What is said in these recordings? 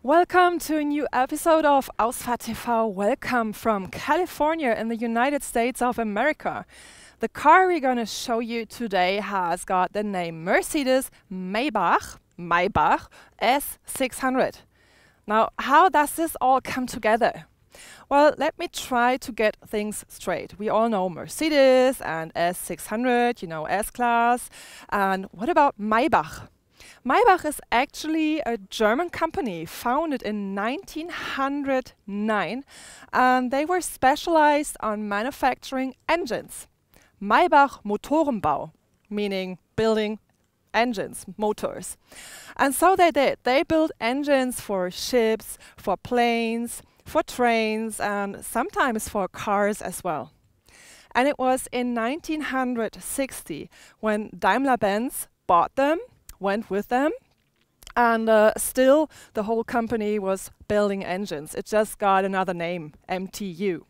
Welcome to a new episode of Ausfahrt TV. Welcome from California in the United States of America. The car we're going to show you today has got the name Mercedes Maybach S600. Now, how does this all come together? Well, let me try to get things straight. We all know Mercedes and S600, you know, S-Class. And what about Maybach? Maybach is actually a German company founded in 1909, and they were specialized on manufacturing engines. Maybach Motorenbau, meaning building engines, motors. And so they did. They built engines for ships, for planes, for trains, and sometimes for cars as well. And it was in 1960 when Daimler-Benz bought them, went with them, and still the whole company was building engines. It just got another name, MTU.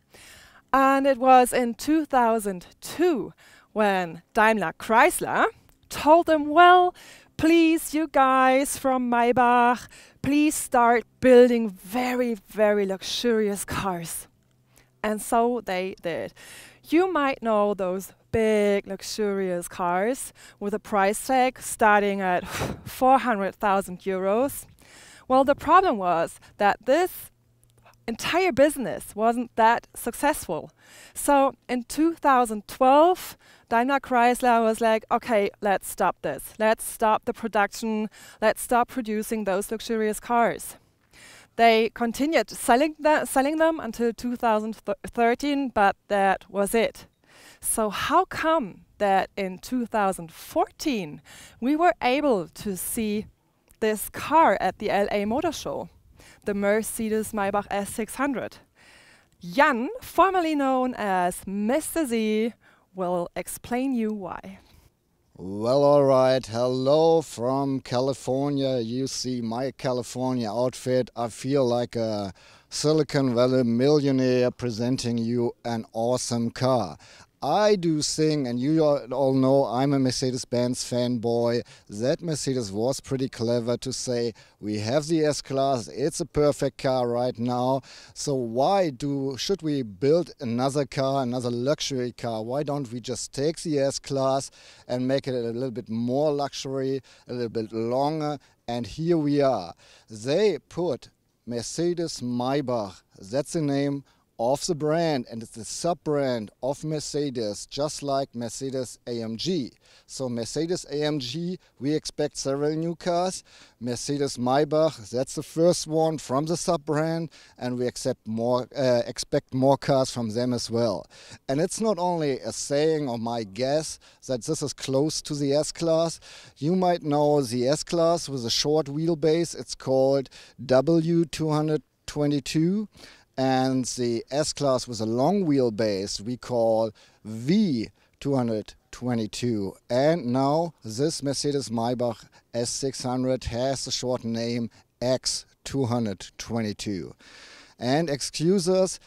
And it was in 2002 when Daimler Chrysler told them, well, please, you guys from Maybach, please start building very, very luxurious cars. And so they did. You might know those big, luxurious cars with a price tag starting at 400,000 euros. Well, the problem was that this entire business wasn't that successful. So in 2012, Daimler Chrysler was like, okay, let's stop this. Let's stop the production. Let's stop producing those luxurious cars. They continued selling them until 2013, but that was it. So how come that in 2014 we were able to see this car at the LA Motor Show, the Mercedes Maybach S600? Jan, formerly known as Mr. Z, will explain you why. Well, alright, hello from California. You see my California outfit. I feel like a Silicon Valley millionaire presenting you an awesome car. I do sing, and you all know I'm a Mercedes-Benz fanboy. That Mercedes was pretty clever to say, we have the S-Class, it's a perfect car right now. So why should we build another car, another luxury car? Why don't we just take the S-Class and make it a little bit more luxury, a little bit longer? And here we are. They put Mercedes Maybach, that's the name of the brand, and it's a sub-brand of Mercedes, just like Mercedes AMG. So Mercedes AMG, we expect several new cars. Mercedes Maybach, that's the first one from the sub-brand, and we expect more cars from them as well. And it's not only a saying or my guess that this is close to the S-Class. You might know the S-Class with a short wheelbase. It's called W222. And the S-Class with a long wheelbase we call V222. And now this Mercedes Maybach S600 has the short name X222. And excuse us,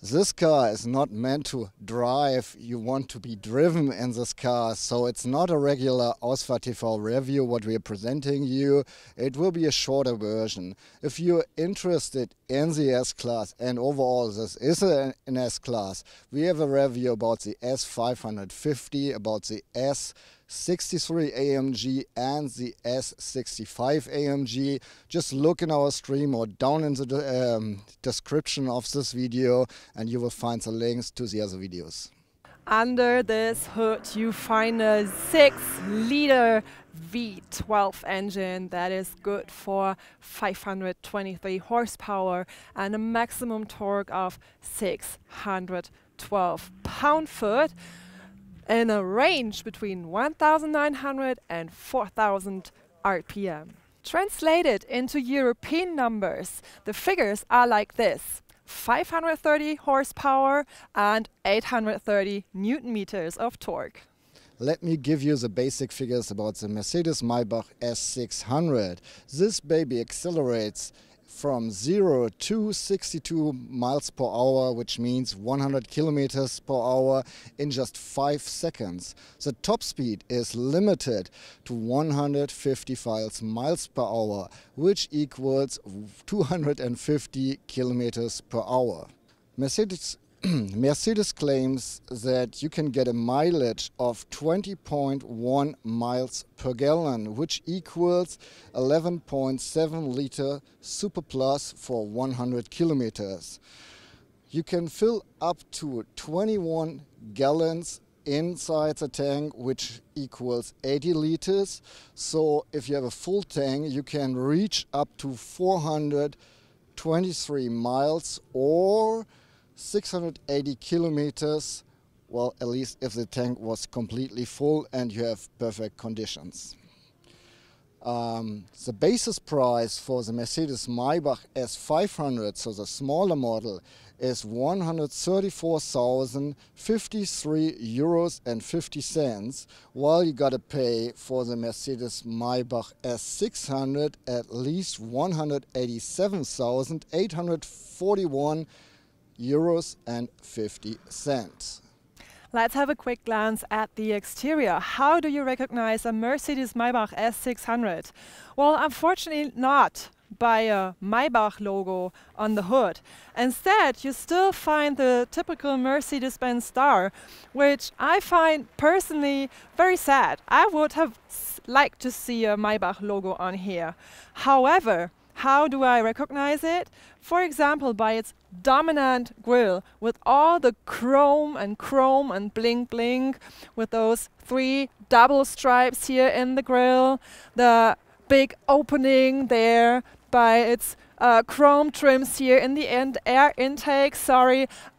this car is not meant to drive, you want to be driven in this car, so it's not a regular Ausfahrt TV review what we are presenting you. It will be a shorter version. If you're interested in the S-Class, and overall this is an S-Class, we have a review about the S550, about the S63 AMG and the S65 AMG. Just look in our stream or down in the description of this video and you will find the links to the other videos. Under this hood you find a 6-liter V12 engine that is good for 523 horsepower and a maximum torque of 612 pound-foot in a range between 1,900 and 4,000 RPM. Translated into European numbers, the figures are like this: 530 horsepower and 830 Newton meters of torque. Let me give you the basic figures about the Mercedes Maybach S600. This baby accelerates from 0 to 62 miles per hour, which means 100 kilometers per hour in just 5 seconds. The top speed is limited to 155 miles per hour, which equals 250 kilometers per hour. Mercedes claims that you can get a mileage of 20.1 miles per gallon, which equals 11.7 liter Super Plus for 100 kilometers. You can fill up to 21 gallons inside the tank, which equals 80 liters. So if you have a full tank, you can reach up to 423 miles or 680 kilometers, well, at least if the tank was completely full and you have perfect conditions. The basis price for the Mercedes Maybach S500, so the smaller model, is 134,053 euros and 50 cents, while you gotta pay for the Mercedes Maybach S600 at least 187,841 euros and 50 cents. Let's have a quick glance at the exterior. How do you recognize a Mercedes Maybach S600? Well, unfortunately not by a Maybach logo on the hood. Instead, you still find the typical Mercedes-Benz star, which I find personally very sad. I would have liked to see a Maybach logo on here. However, how do I recognize it? For example, by its dominant grille with all the chrome and bling bling, with those 3 double stripes here in the grille, the big opening there by its chrome trims here in the air intake,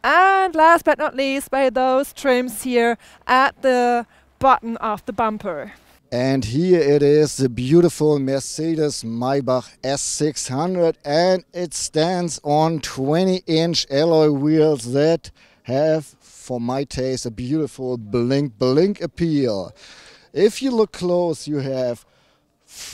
and last but not least by those trims here at the bottom of the bumper. And here it is, the beautiful Mercedes Maybach S600, and it stands on 20-inch alloy wheels that have, for my taste, a beautiful blink appeal. If you look close, you have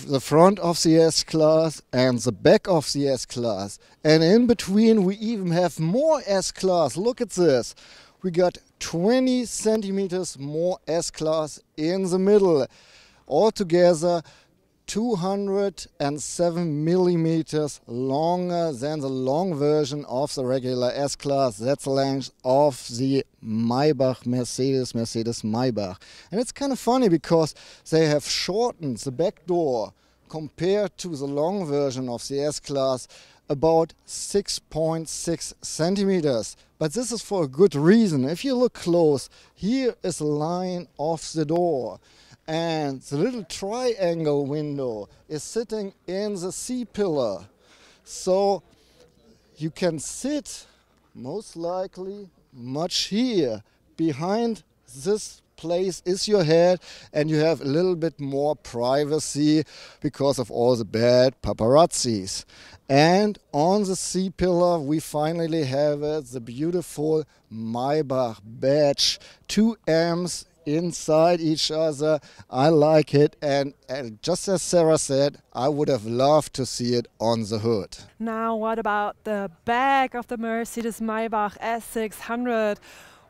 the front of the S-Class and the back of the S-Class, and in between we even have more S-Class. Look at this. We got 20 centimeters more S-Class in the middle. Altogether 207 millimeters longer than the long version of the regular S-Class. That's the length of the Maybach Mercedes Maybach. And it's kind of funny because they have shortened the back door compared to the long version of the S-Class about 6.6 centimeters. But this is for a good reason. If you look close, here is the line of the door. And the little triangle window is sitting in the C-pillar. So you can sit, most likely, much here. Behind this place is your head, and you have a little bit more privacy because of all the bad paparazzis. And on the C-pillar we finally have it, the beautiful Maybach badge, 2 M's inside each other. I like it, and just as Sarah said, I would have loved to see it on the hood. Now what about the back of the Mercedes Maybach S600?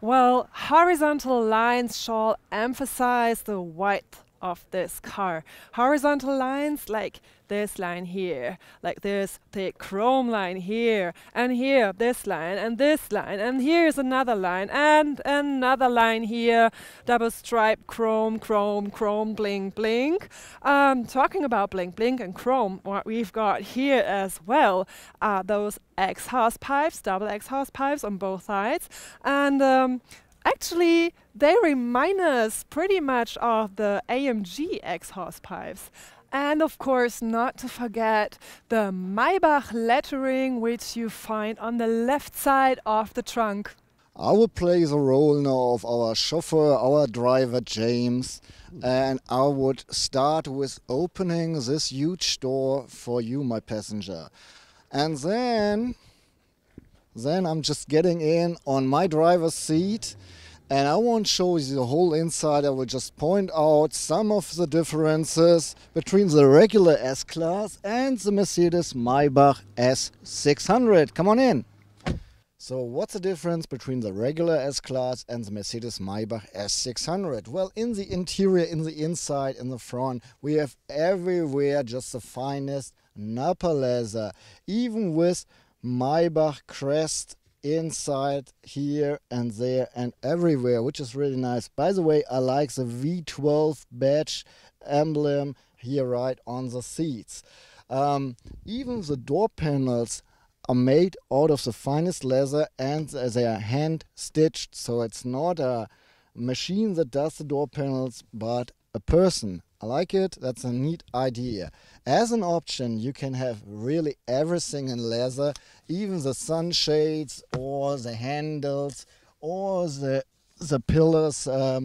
Well, horizontal lines shall emphasize the width of this car. Horizontal lines like this line here, like this thick chrome line here, and here this line, and here's another line, and another line here, double stripe chrome, bling bling. Talking about bling bling and chrome, what we've got here as well are those exhaust pipes, double exhaust pipes on both sides, and actually, they remind us pretty much of the AMG exhaust pipes. And of course, not to forget the Maybach lettering, which you find on the left side of the trunk. I will play the role now of our chauffeur, our driver James, and I would start with opening this huge door for you, my passenger. And then I'm just getting in on my driver's seat, And I won't show you the whole inside, I will just point out some of the differences between the regular S-Class and the Mercedes Maybach S600. Come on in. So what's the difference between the regular S-Class and the Mercedes Maybach S600? Well, in the interior, in the inside, in the front, we have everywhere just the finest Napa leather, even with Maybach crest inside here and there and everywhere, which is really nice. By the way, I like the V12 badge emblem here right on the seats. Even the door panels are made out of the finest leather and they are hand stitched, so it's not a machine that does the door panels but a person. I like it, that's a neat idea. As an option, you can have really everything in leather, even the sunshades or the handles or the pillars are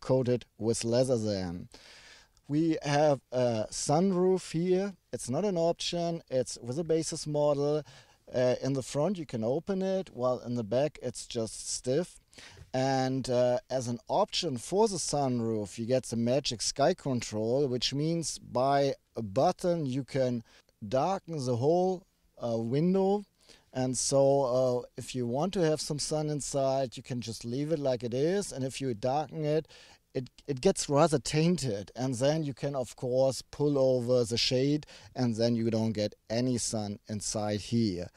coated with leather then. We have a sunroof here. It's not an option, it's with a basis model. In the front you can open it, while in the back it's just stiff. And as an option for the sunroof, you get the Magic Sky Control, which means by a button you can darken the whole window. And so if you want to have some sun inside, you can just leave it like it is. And if you darken it, it gets rather tainted. And then you can, of course, pull over the shade and then you don't get any sun inside here.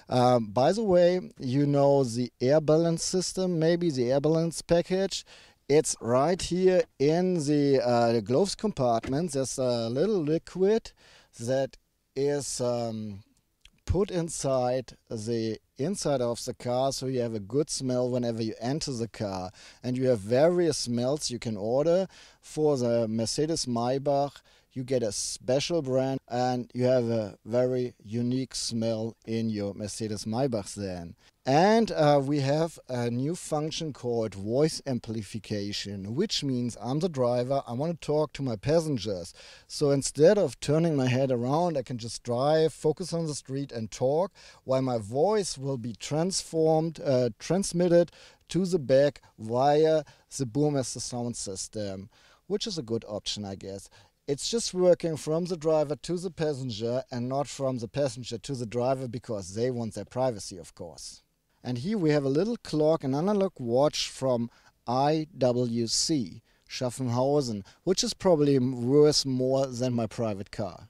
By the way, you know the air balance system, maybe the air balance package. It's right here in the gloves compartment. There's a little liquid that is put inside the inside of the car, so you have a good smell whenever you enter the car. And you have various smells you can order. For the Mercedes Maybach, you get a special brand and you have a very unique smell in your Mercedes Maybach then. And we have a new function called voice amplification, which means I'm the driver, I want to talk to my passengers. So instead of turning my head around, I can just drive, focus on the street and talk, while my voice will be transmitted to the back via the Boommaster sound system, which is a good option, I guess. It's just working from the driver to the passenger and not from the passenger to the driver, because they want their privacy, of course. And here we have a little clock, an analog watch from IWC, Schaffenhausen, which is probably worth more than my private car.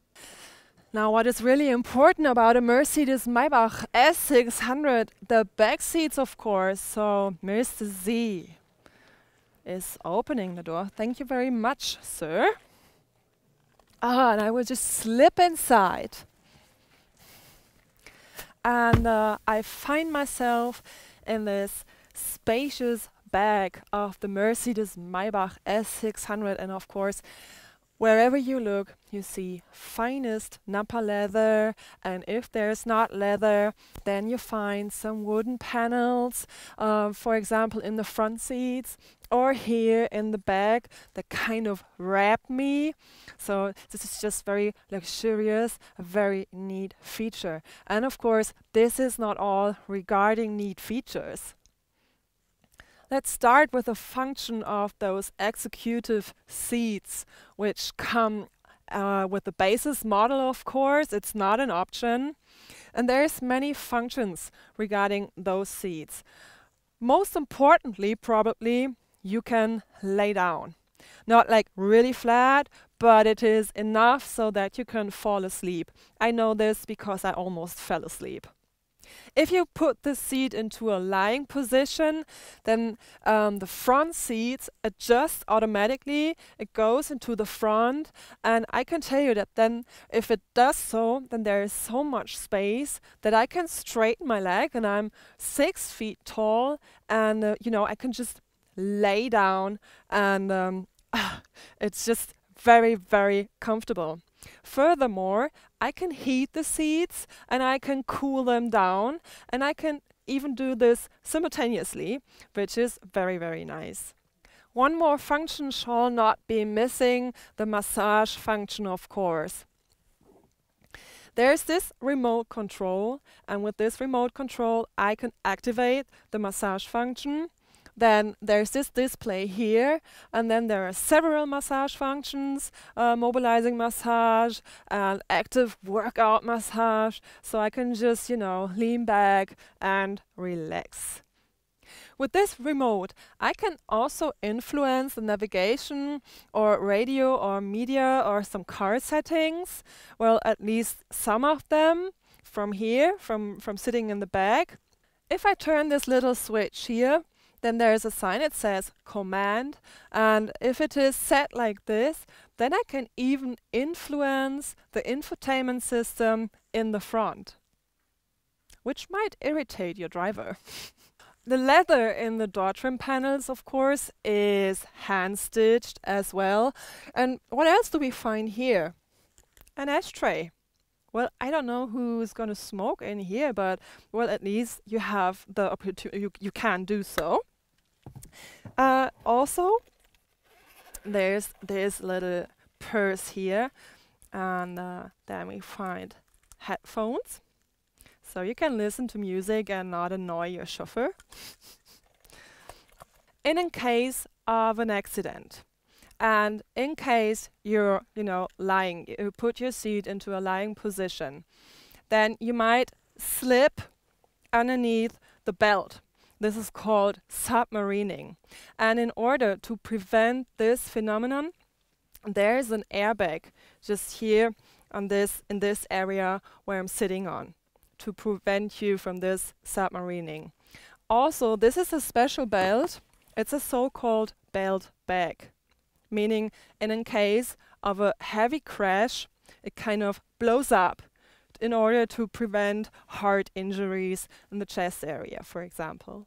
Now, what is really important about a Mercedes Maybach S600, the back seats, of course. So Mr. Z is opening the door. Thank you very much, sir. And I will just slip inside. And I find myself in this spacious bag of the Mercedes Maybach S600. And of course, wherever you look, you see finest Napa leather. And if there's not leather, then you find some wooden panels, for example, in the front seats or here in the back that kind of wrap me. So this is just very luxurious, a very neat feature. And of course, this is not all regarding neat features. Let's start with the function of those executive seats, which come with the basis model, of course. It's not an option. And there's many functions regarding those seats. Most importantly, probably, you can lay down. Not like really flat, but it is enough so that you can fall asleep. I know this because I almost fell asleep. If you put the seat into a lying position, then the front seats adjust automatically. It goes into the front, and I can tell you that then if it does so, then there is so much space that I can straighten my leg, and I'm 6 feet tall, and you know, I can just lay down, and it's just very, very comfortable. Furthermore, I can heat the seats and I can cool them down, and I can even do this simultaneously, which is very, very nice. One more function shall not be missing, the massage function, of course. There's this remote control, and with this remote control I can activate the massage function, then there's this display here, and then there are several massage functions, mobilizing massage and active workout massage, so I can just, you know, lean back and relax. With this remote, I can also influence the navigation or radio or media or some car settings, well, at least some of them from here, from sitting in the back. If I turn this little switch here, then there's a sign that says command, and if it is set like this, then I can even influence the infotainment system in the front, which might irritate your driver. The leather in the door trim panels, of course, is hand-stitched as well. And what else do we find here? An ashtray. Well, I don't know who's going to smoke in here, but, well, at least you have the opportunity, you can do so. Also, there's this little purse here, and then we find headphones. So you can listen to music and not annoy your chauffeur. And in case of an accident, and in case you're, you know, lying, you put your seat into a lying position, then you might slip underneath the belt. This is called submarining. And in order to prevent this phenomenon, there's an airbag just here on this, in this area where I'm sitting on, to prevent you from this submarining. Also, this is a special belt. It's a so-called belt bag, meaning in case of a heavy crash, it kind of blows up in order to prevent heart injuries in the chest area, for example.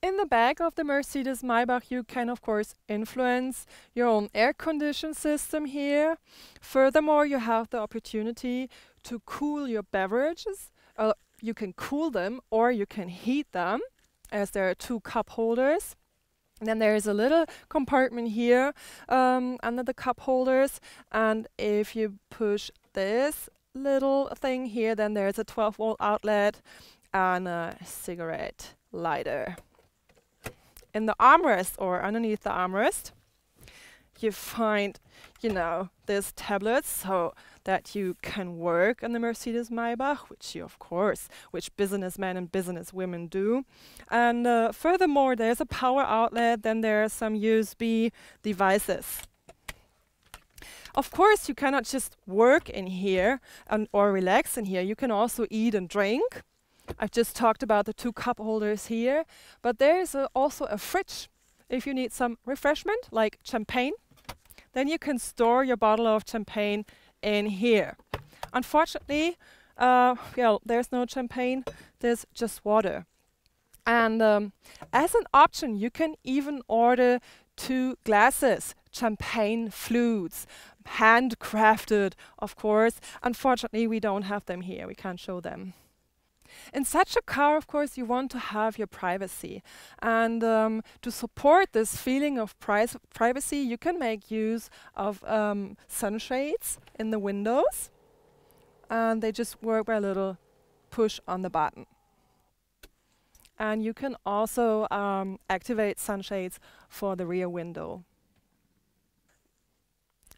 In the back of the Mercedes Maybach, you can, of course, influence your own air condition system here. Furthermore, you have the opportunity to cool your beverages. You can cool them or you can heat them, as there are two cup holders. And then there is a little compartment here under the cup holders. And if you push this little thing here, then there's a 12-volt outlet and a cigarette lighter. In the armrest or underneath the armrest, you find, you know, this tablet so that you can work on the Mercedes Maybach, which you, of course, which businessmen and businesswomen do. And furthermore, there's a power outlet, then there are some USB devices. Of course, you cannot just work in here or relax in here. You can also eat and drink. I've just talked about the two cup holders here, but there is also a fridge. If you need some refreshment, like champagne, then you can store your bottle of champagne in here. Unfortunately, well, there's no champagne, there's just water. And as an option, you can even order 2 glasses, champagne flutes, handcrafted, of course. Unfortunately, we don't have them here, we can't show them. In such a car, of course, you want to have your privacy. And to support this feeling of privacy, you can make use of sunshades in the windows. And they just work by a little push on the button. And you can also activate sunshades for the rear window.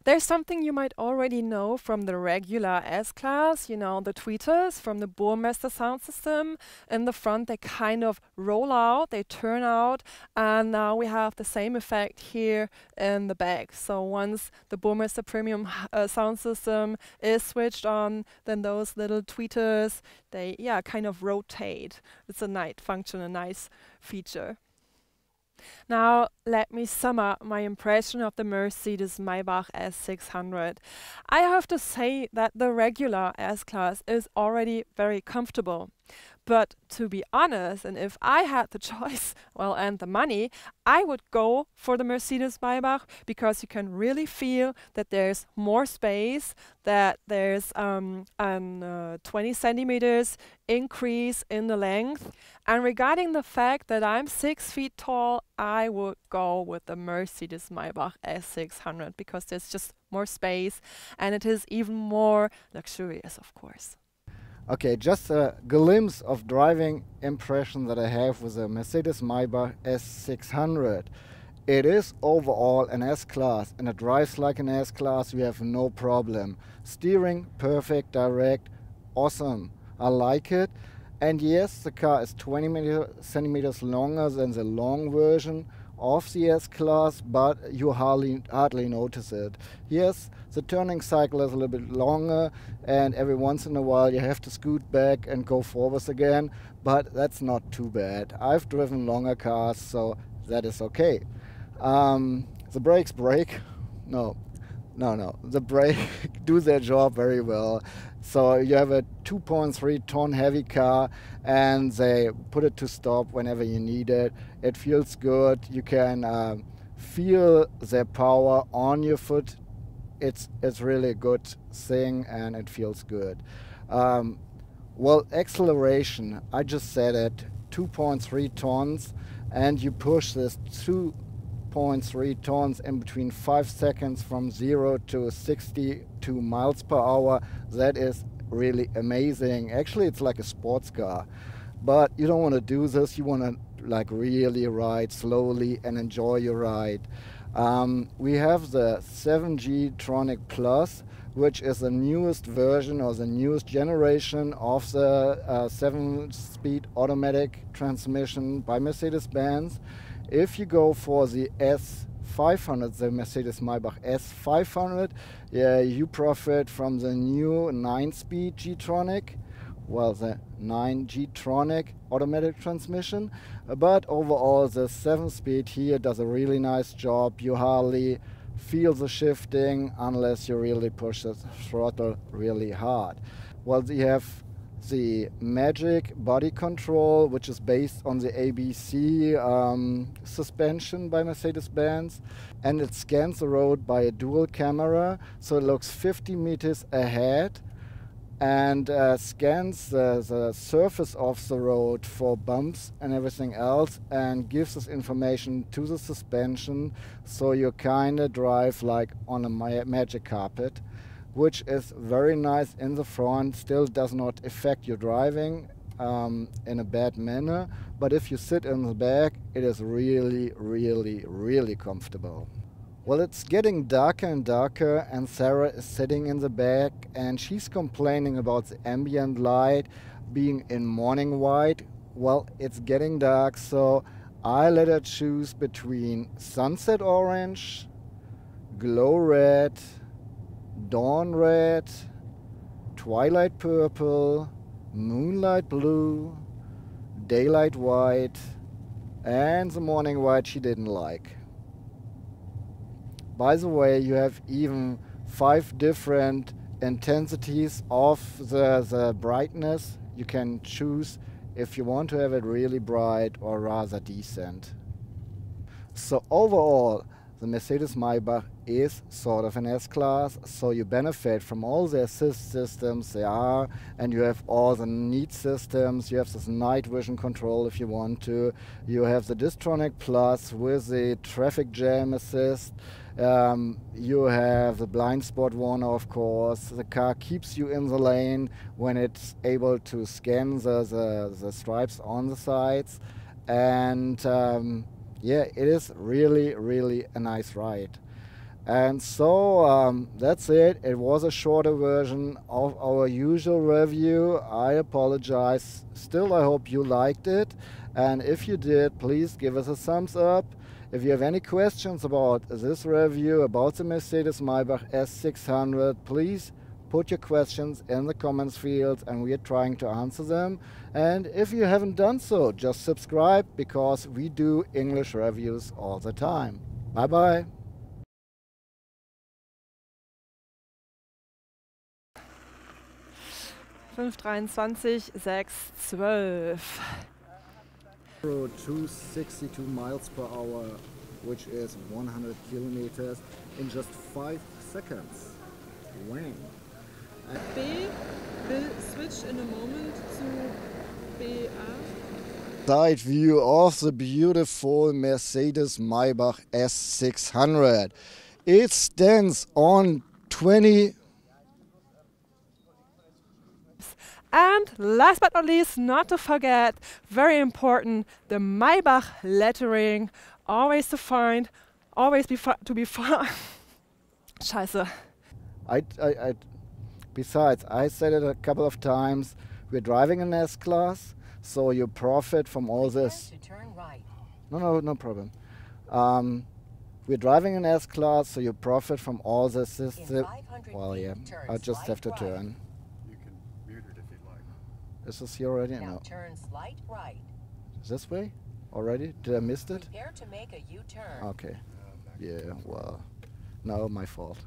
There's something you might already know from the regular S-Class, you know, the tweeters from the Burmester sound system. In the front, they kind of roll out, they turn out, and now we have the same effect here in the back. So once the Burmester Premium sound system is switched on, then those little tweeters, they, yeah, kind of rotate. It's a nice function, a nice feature. Now, let me sum up my impression of the Mercedes Maybach S600. I have to say that the regular S-Class is already very comfortable. But to be honest, and if I had the choice, well, and the money, I would go for the Mercedes Maybach because you can really feel that there's more space, that there's 20 centimeters increase in the length. And regarding the fact that I'm 6 feet tall, I would go with the Mercedes Maybach S600 because there's just more space and it is even more luxurious, of course. Okay, just a glimpse of driving impression that I have with a Mercedes Maybach S600. It is overall an S-Class and it drives like an S-Class, you have no problem. Steering, perfect, direct, awesome. I like it. And yes, the car is 20 centimeters longer than the long version of the S-Class, but you hardly notice it. Yes, the turning cycle is a little bit longer, and every once in a while you have to scoot back and go forwards again, but that's not too bad. I've driven longer cars, so that is okay. The brakes brake. No, no. The brake do their job very well. So you have a 2.3 ton heavy car and they put it to stop whenever you need it. It feels good. You can feel their power on your foot. It's really a good thing and it feels good. Well, acceleration, I just said it, 2.3 tons, and you push this 2.3 tons in between 5 seconds from 0 to 62 miles per hour. That is really amazing. Actually, it's like a sports car, but you don't want to do this. You want to like really ride slowly and enjoy your ride. We have the 7G Tronic Plus, which is the newest version or the newest generation of the 7-speed automatic transmission by Mercedes-Benz. If you go for the S500, the Mercedes Maybach S500, you profit from the new 9-speed G-Tronic, well, the 9G Tronic automatic transmission, but overall the 7-speed here does a really nice job. You hardly feel the shifting unless you really push the throttle really hard. Well, you have the Magic body control, which is based on the ABC suspension by Mercedes-Benz, and it scans the road by a dual camera, so it looks 50 meters ahead and scans the surface of the road for bumps and everything else and gives this information to the suspension, so you kind of drive like on a magic carpet, which is very nice in the front. Still does not affect your driving in a bad manner, but if you sit in the back, it is really comfortable. Well, it's getting darker and darker, and Sarah is sitting in the back and she's complaining about the ambient light being in morning white. Well, it's getting dark, so I let her choose between sunset orange, glow red, dawn red, twilight purple, moonlight blue, daylight white, and the morning white she didn't like. By the way, you have even 5 different intensities of the brightness. You can choose if you want to have it really bright or rather decent. So overall, the Mercedes Maybach is sort of an S-Class, so you benefit from all the assist systems there are, and you have all the neat systems. You have this night vision control if you want to. You have the Distronic Plus with the traffic jam assist. You have the blind spot warner, of course. The car keeps you in the lane when it's able to scan the stripes on the sides, and yeah, it is really a nice ride. And so that's it. It was a shorter version of our usual review. I apologize. Still, I hope you liked it, and if you did, please give us a thumbs up. If you have any questions about this review, about the Mercedes Maybach S600, please put your questions in the comments field and we are trying to answer them. And if you haven't done so, just subscribe, because we do English reviews all the time. Bye bye. 523 612. 262 miles per hour, which is 100 kilometers in just 5 seconds. Whang. B will switch in a moment to BA. Side view of the beautiful Mercedes Maybach S600. It stands on 20 And last but not least, not to forget, very important, the Maybach lettering, always to find, always to be found. Scheiße. Besides, I said it a couple of times, we're driving an S-Class, so you profit from all this. To turn right. No problem. We're driving an S-Class, so you profit from all this. Well, yeah, I just have to turn. You can mute it if you'd like. Is this here already? Now No. turn slight right. This way? Already? Did I miss it? Prepare to make a U-turn. Okay. Yeah, well, no, my fault.